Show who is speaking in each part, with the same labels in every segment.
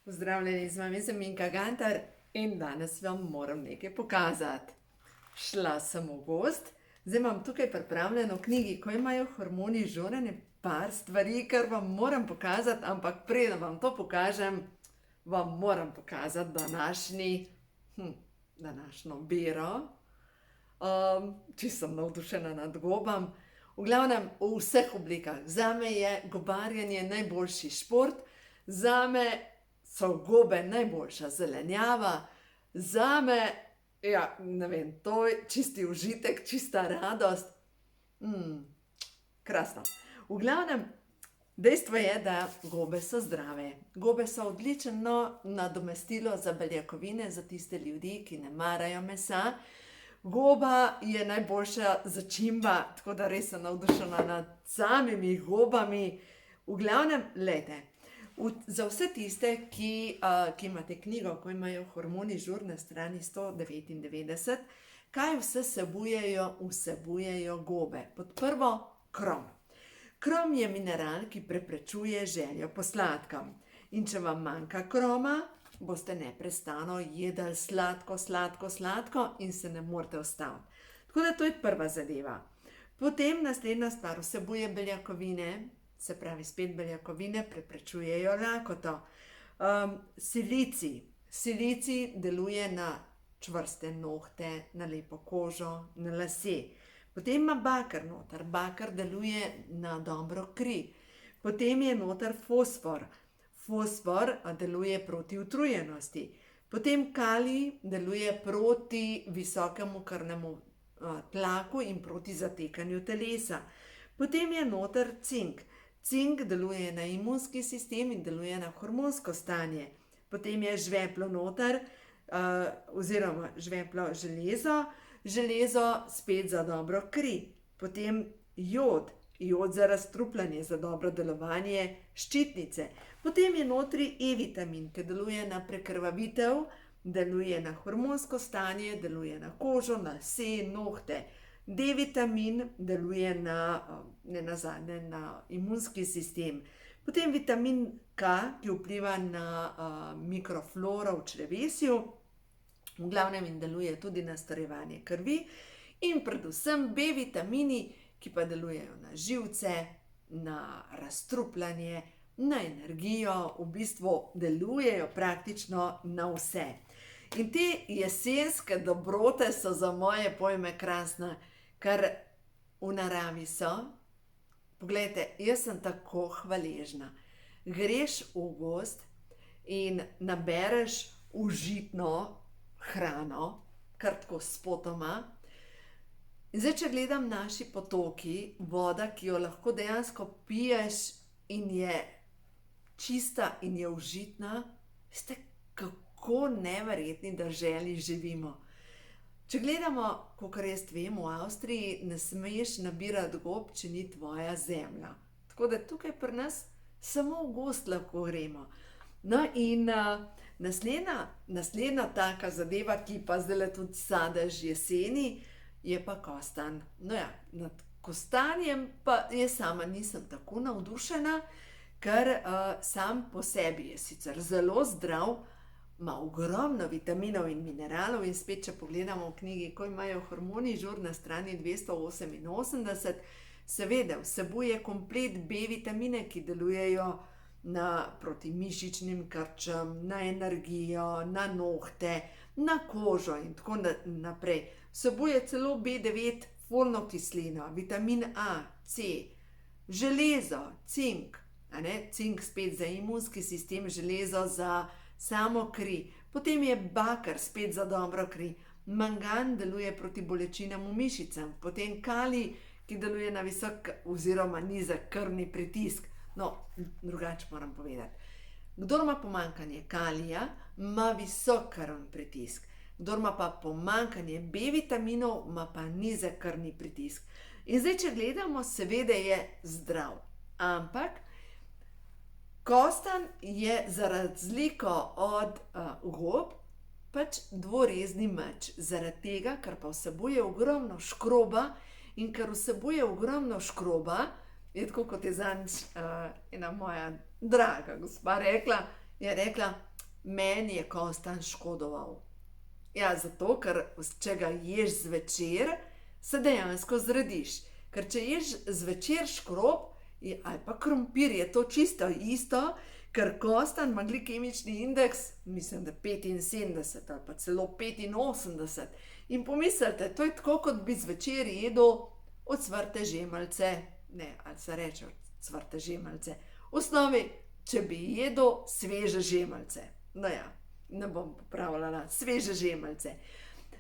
Speaker 1: Pozdravljeni, z vami sem Minka Gantar in danes vam moram nekaj pokazati. Šla sem v gost, zdaj imam tukaj pripravljeno knjigi, ko imajo hormoni žurene, par stvari, kar vam moram pokazati, ampak preden vam to pokažem, vam moram pokazati današnjo bero. Čisto sem navdušena nad gobam. V glavnem, v vseh oblikah. Zame je gobarjenje najboljši šport, zame so gobe najboljša zelenjava, zame, ne vem, to je čisti užitek, čista radost. Krasno. V glavnem, dejstvo je, da gobe so zdrave. Gobe so odlično nadomestilo za beljakovine, za tiste ljudi, ki ne marajo mesa. Goba je najboljša začimba, tako da res sem navdušena nad samimi gobami. V glavnem, glejte, za vse tiste, ki imate knjigo, ko imajo hormoni žur na strani 199, kaj vse vsebujejo gobe? Pod prvo, krom. Krom je mineral, ki preprečuje željo po sladkem. In če vam manjka kroma, boste neprestano jedli sladko in se ne morete ustaviti. Tako da to je prva zadeva. Potem naslednja stvar, vsebuje beljakovine, se pravi spet beljakovine, preprečujejo lakoto. Silicij deluje na čvrste nohte, na lepo kožo, na lase. Potem ima baker noter, baker deluje na dobro kri. Potem je noter fosfor. Fosfor deluje proti utrujenosti. Potem kalij deluje proti visokemu krvnemu tlaku in proti zatekanju telesa. Potem je noter cink. Cink deluje na imunski sistem in deluje na hormonsko stanje. Potem je žveplo noter, oziroma žveplo železo. Železo spet za dobro kri. Potem jod. Jod za razstrupljanje, za dobro delovanje ščitnice. Potem je notri E-vitamin, ki deluje na prekrvavitev, deluje na hormonsko stanje, deluje na kožo, na lase, nohte. D-vitamin deluje nenazadnje na imunski sistem. Potem vitamin K, ki vpliva na mikrofloro v črevesju, v glavnem in deluje tudi na starevanje krvi. In predvsem B-vitamini, ki pa delujejo na živce, na razstrupljanje, na energijo, v bistvu delujejo praktično na vse. In te jesenske dobrote so za moje pojme krasne, ker v naravi so. Poglejte, jaz sem tako hvaležna. Greš v gozd in nabereš užitno hrano, kar tako spotoma. In zdaj, če gledam naši potoki, voda, ki jo lahko dejansko piješ in je čista in je užitna, veste, kako neverjetni deželi živimo. Če gledamo, kakor jaz vem, v Avstriji ne smeš nabirati gob, če ni tvoja zemlja. Tako da tukaj pri nas samo v gozd lahko gremo. No in naslednja taka zadeva, ki pa zdaj tudi sadež jeseni, je pa kostanj. No ja, nad kostanjem pa jaz sama nisem tako navdušena, ker sam po sebi je sicer zelo zdrav, ima ogromno vitaminov in mineralov in spet, če pogledamo v knjigi, ko imajo hormoni žur na strani 288, seveda vsebuje komplet B-vitamine, ki delujejo proti mišičnim krčem, na energijo, na nohte, na kožo in tako naprej. Vsebuje celo B9 folno kislino, vitamin A, C, železo, cink, cink spet za imunski sistem, železo za samo kri. Potem je baker spet za dobro kri, mangan deluje proti bolečinam v mišicah, potem kalij, ki deluje na visok oziroma nizek krvni pritisk. No, drugače moram povedati. Kdor ima pomanjkanje kalija, ima visok krvni pritisk. Kdor ima pa pomanjkanje B-vitaminov, ima pa nizek krvni pritisk. In zdaj, če gledamo, seveda je zdrav. Ampak kostanj je za razliko od gob pač dvorezni meč. Zaradi tega, ker pa vsebuje ogromno škroba in ker vsebuje ogromno škroba, je tako kot je zadnjič ena moja draga gospa rekla, je rekla, meni je kostanj škodoval. Ja, zato, ker če ga ješ zvečer, se dejansko zrediš. Ker če ješ zvečer škrob ali pa krompir, je to čisto isto, ker kostanj ima glikemični indeks, mislim, da 75 ali pa celo 85. In pomislite, to je tako, kot bi zvečer jedel ocvrte žemljice, ne, ali se reče ocvrte žemljice. V osnovi, če bi jedel sveže žemljice. No ja, ne bom popravljala, sveže žemljice.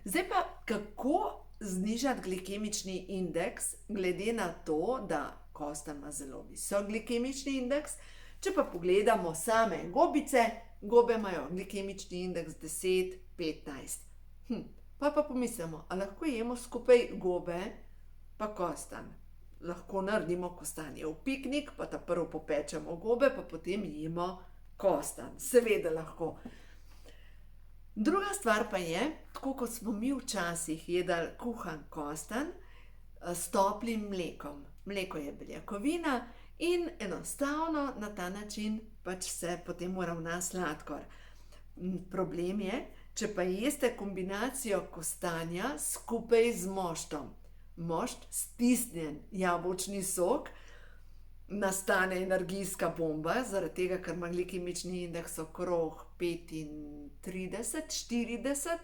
Speaker 1: Zdaj pa, kako znižati glikemični indeks, glede na to, da kostanj ima zelo visok glikemični indeks. Če pa pogledamo same gobice, gobe imajo glikemični indeks 10-15. Pa pomislimo, a lahko jemo skupaj gobe pa kostanj. Lahko naredimo kostanjev piknik, pa ta prvo popečemo gobe, pa potem jemo kostanj. Seveda lahko. Druga stvar pa je, tako kot smo mi včasih jedli kuhan kostanj s toplim mlekom. Mleko je beljakovina in enostavno na ta način pač se potem uravna sladkor. Problem je, če pa jeste kombinacijo kostanja skupaj z moštom. Mošt, stisnjen jabolčni sok, nastane energijska bomba, zaradi tega, ker ima glikemični indeks okrog 35-40,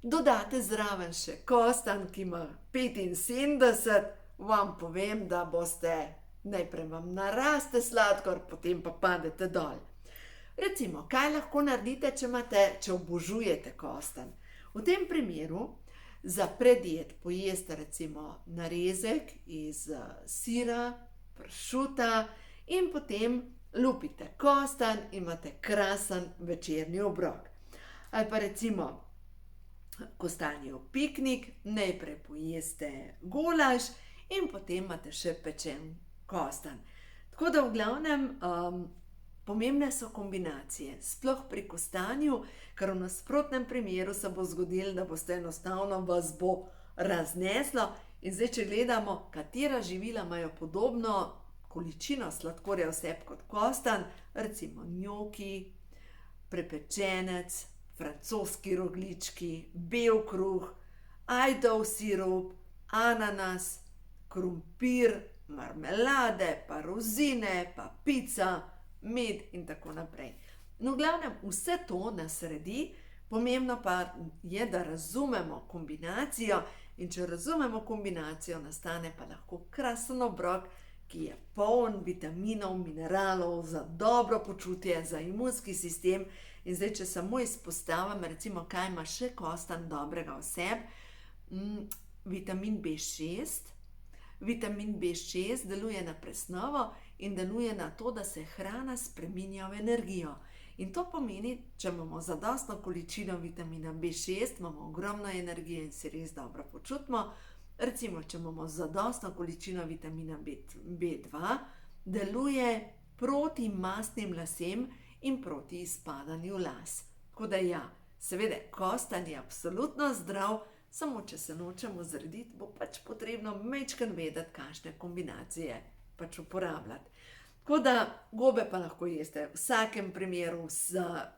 Speaker 1: dodate zraven še kostanj, ki ima 75, vam povem, da boste, najprej vam naraste sladkor, potem pa padete dol. Recimo, kaj lahko naredite, če obožujete kostanj? V tem primeru za predjed pojeste recimo narezek iz sira, pršuta in potem lupite kostanj in imate krasen večerni obrok. Ali pa recimo kostanjev piknik, najprej pojeste golaž in potem imate še pečen kostanj. Tako da v glavnem pomembne so kombinacije, sploh pri kostanju, ker v nasprotnem primeru se bo zgodilo, da boste enostavno vas bo razneslo. In zdaj, če gledamo, katera živila imajo podobno količino sladkorja v sebi kot kostanj, recimo njoki, prepečenec, francoski rogljički, bel kruh, ajdov sirup, ananas, krompir, marmelade, pa rozine, pa pica, med in tako naprej. No, v glavnem, vse to nas sredi, pomembno pa je, da razumemo kombinacijo. In če razumemo kombinacijo, nastane pa lahko krasen obrok, ki je poln vitaminov, mineralov, za dobro počutje, za imunski sistem. In zdaj, če samo izpostavim, recimo, kaj ima še kostanj dobrega v sebi, vitamin B6. Vitamin B6 deluje na presnovo in deluje na to, da se hrana spreminja v energijo. In to pomeni, če imamo zadostno količino vitamina B6, imamo ogromno energije in se res dobro počutimo. Recimo, če imamo zadostno količino vitamina B2, deluje proti mastnim lasem in proti izpadanju las. Tako da ja, seveda, kostanj je absolutno zdrav, samo če se nočemo zrediti, bo pač potrebno majčkeno vedeti, kakšne kombinacije pač uporabljati. Tako da gobe pa lahko jeste v vsakem primeru,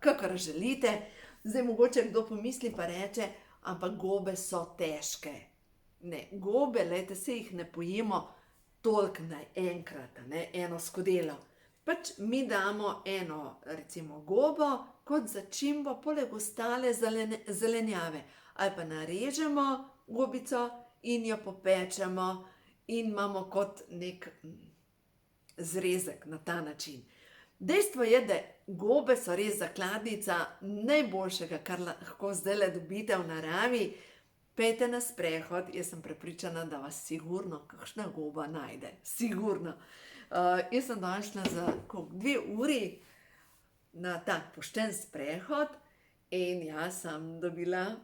Speaker 1: kakor želite. Zdaj mogoče kdo pomisli pa reče, ampak gobe so težke. Ne, gobe, lejte, se jih ne pojemo toliko naenkrat, eno skodelo. Pač mi damo eno, recimo, gobo kot začimbo poleg ostale zelenjave. Ali pa narežemo gobico in jo popečemo in imamo kot nek zrezek na ta način. Dejstvo je, da gobe so res zakladnica najboljšega, kar lahko zdajle dobite v naravi. Pejte na sprehod, jaz sem prepričana, da vas sigurno kakšna goba najde. Sigurno. Jaz sem došla za 2 uri na tak pošten sprehod in jaz sem dobila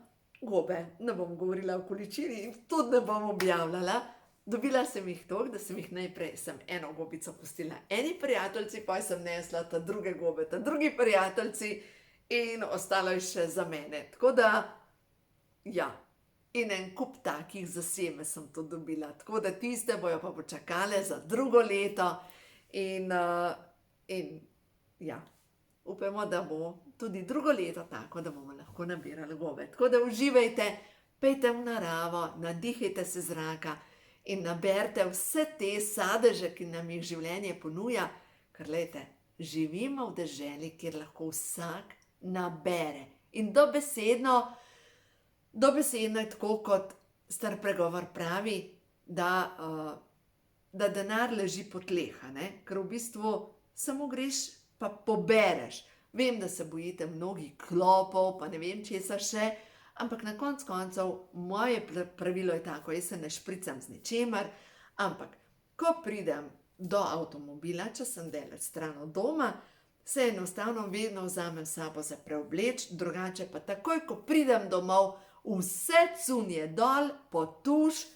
Speaker 1: gobe. Ne bom govorila o količini in tudi ne bom objavljala. Dobila sem jih toliko, da sem jih najprej eno gobico pustila eni prijateljci, pa sem nesla ta druge gobe, ta drugi prijateljci in ostalo je še za mene. Tako da, ja, in en kup takih za sebe sem to dobila. Tako da tiste bojo pa počakale za drugo leto in ja, upamo, da bo tudi drugo leto tako, da bomo lahko nabirali gobe. Tako da uživajte, pejte v naravo, nadihajte se zraka in naberite vse te sadeže, ki nam jih življenje ponuja, ker glejte, živimo v deželi, kjer lahko vsak nabere. In dobesedno je tako, kot star pregovor pravi, da denar leži po tleh, ker v bistvu samo greš pa pobereš. Vem, da se bojite mnogi klopov, pa ne vem česa še, ampak na koncu koncev moje pravilo je tako, jaz se ne špricam z ničemer, ampak ko pridem do avtomobila, če sem daleč stran od doma, se enostavno vedno vzamem s sabo za preobleč, drugače pa takoj, ko pridem domov, vse cunje dol, potuš,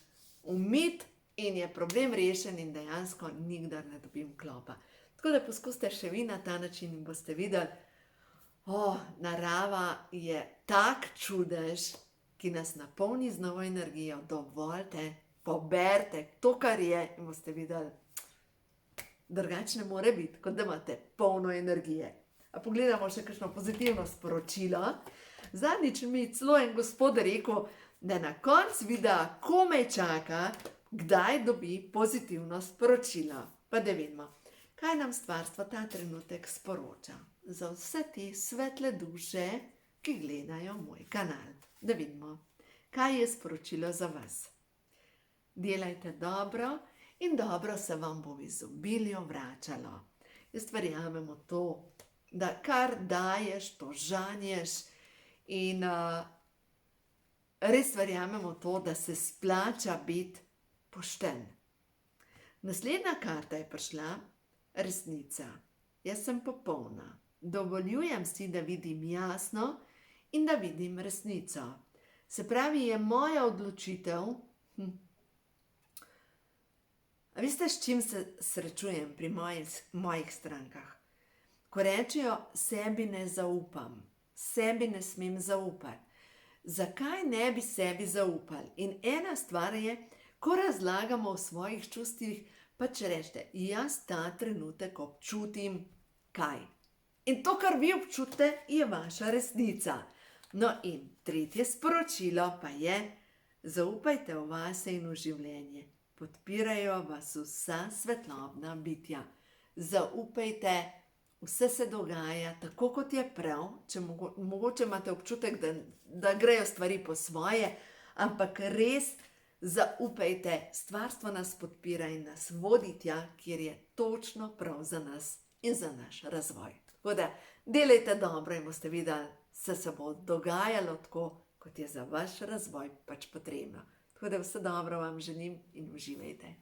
Speaker 1: umit in je problem rešen in dejansko nikdar ne dobim klopa. Tako da poskusite še vi na ta način in boste videli, narava je tak čudež, ki nas napolni z novo energijo. Dovolite, poberte to, kar je, in boste videli, drugače ne more biti, kot da imate polno energije. A pogledamo še kakšno pozitivno sporočilo. Zadnjič mi celo en gospod rekel, da na koncu videa komaj čaka, kdaj dobi pozitivno sporočilo. Pa da vidimo, kaj nam stvarstvo ta trenutek sporoča za vse te svetle duše, ki gledajo moj kanal. Da vidimo, kaj je sporočilo za vas. Delajte dobro in dobro se vam bo v izobilju vračalo. Jaz verjamem v to, da kar daješ, to žanješ in res verjamem v to, da se splača biti pošten. Naslednja karta je prišla, resnica. Jaz sem popolna. Dovoljujem si, da vidim jasno in da vidim resnico. Se pravi, je moja odločitev. A veste, s čim se srečujem pri mojih strankah? Ko rečejo, sebi ne zaupam, sebi ne smem zaupati. Zakaj ne bi sebi zaupali? In ena stvar je, ko razlagamo o svojih čustvih, pa če rečete, jaz ta trenutek občutim kaj. In to, kar vi občutite, je vaša resnica. No in tretje sporočilo pa je, zaupajte v vase in v življenje. Podpirajo vas vsa svetlobna bitja. Zaupajte, vse se dogaja tako, kot je prav, če mogoče imate občutek, da grejo stvari po svoje, ampak res zaupajte, stvarstvo nas podpira in nas vodi tja, kjer je točno prav za nas in za naš razvoj. Tako da delajte dobro in boste videli, se bo dogajalo tako, kot je za vaš razvoj pač potrebno. Tako da vse dobro vam želim in uživajte.